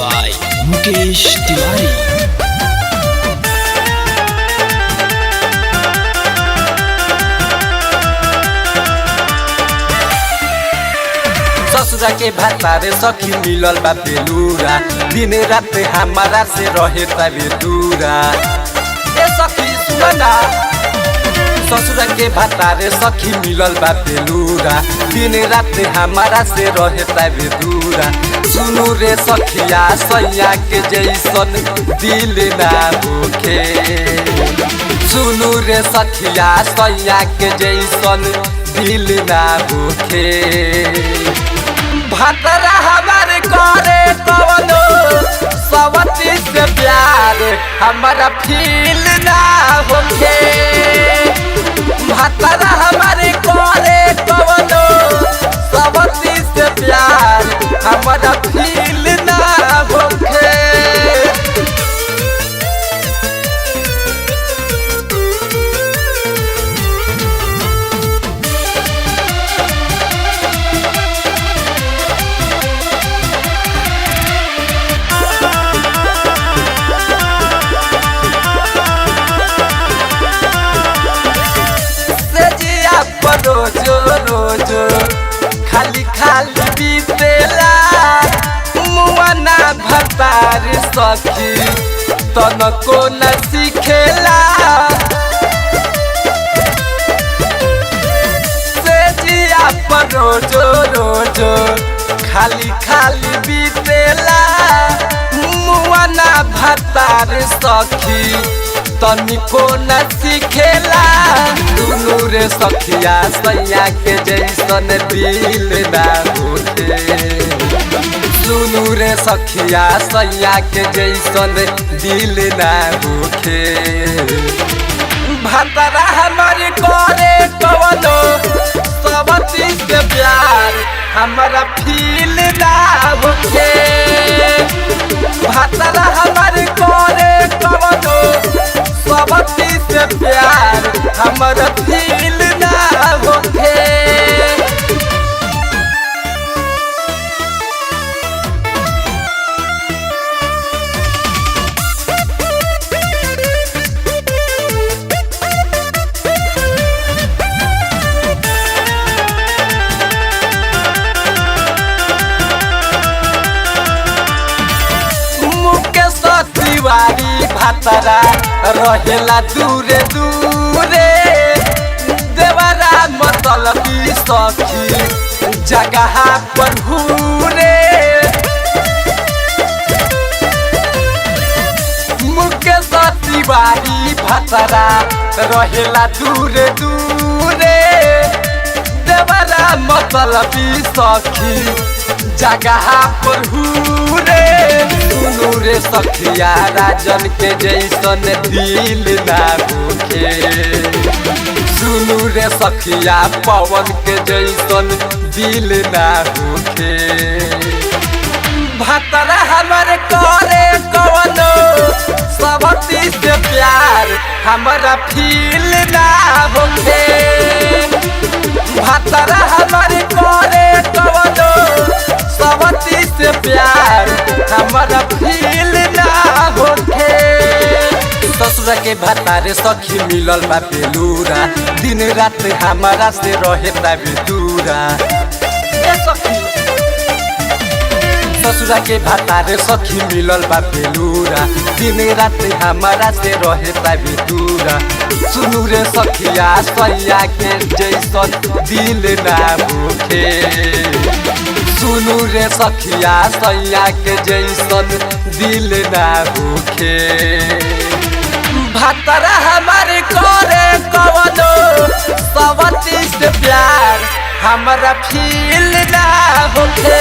by Mukesh Tiwari. ससुरा के भातारे सखी मिलल बा बेलूरा, दिन रात हमारा से रहे तबे दूरा। ए सखी सुना, ससुरा के भातारे सखी मिलल बा बेलूरा, दिन रात हमारा से रहे तबे दूरा। सुनू रे सखिया सैया के जैसन दिल ना होखे, सुनू रे सखिया सैया के जैसन दिल ना होखे। भातरा हमारे करे कवनो सवती से प्यार हमारा फील ना होखे। भातरा हमारे करे कवनो सवती से प्यार हमारा फील ना होखे। रोजो रोजो खाली खाली बीतेला मुआना भतार सखी तनको न सिखेला। से जिया पर रोजो रोजो खाली खाली बीतेला मुआना भतार सखी तनिको न सिखेला। दुनू रे सखिया सैया के जैसन दिल ना होखे, सुनू रे सखिया सैया के जैसन दिल ना होखे। भातरा हमारे करे कवनो सवती से प्यार हमारा फील ना होखे। भातरा हमारे करे कवनो सवती से प्यार हमारा फील ना होखे। मुकेश तिवारी भातरा रहेला दूरे दूरे, देवरा मतलबी सखी जगह पर घूरे। मुकेश तिवारी भातरा रहेला दूरे दूरे, देवरा मतलबी सखी जगह पर घूरे। सुनू रे सखिया राजन के जैसन दिल ना होखे, सुनू रे सखिया पवन के जैसन दिल ना होखे। भातरा हमारे करे कवनो सवती से प्यार हमारा फील ना होखे। भातरा हमारे करे कवनो सवती से प्यार हमारा फील ना होखे। ससुरा के भातारे सखी मिलल बा बेलूरा, दिन रात हमारा से रहे तबे दूरा। ससुरा के भातारे सखी मिलल बा बेलूरा, दिन रात हमारा से रहे तबे दूरा। सुनू रे सखिया सैया के जैसन दिल ना होखे, सुनू रे सखिया सैया के जैसन दिल ना होखे। भातरा हमारे करे कवनो सवती से प्यार हमारा फील ना होखे।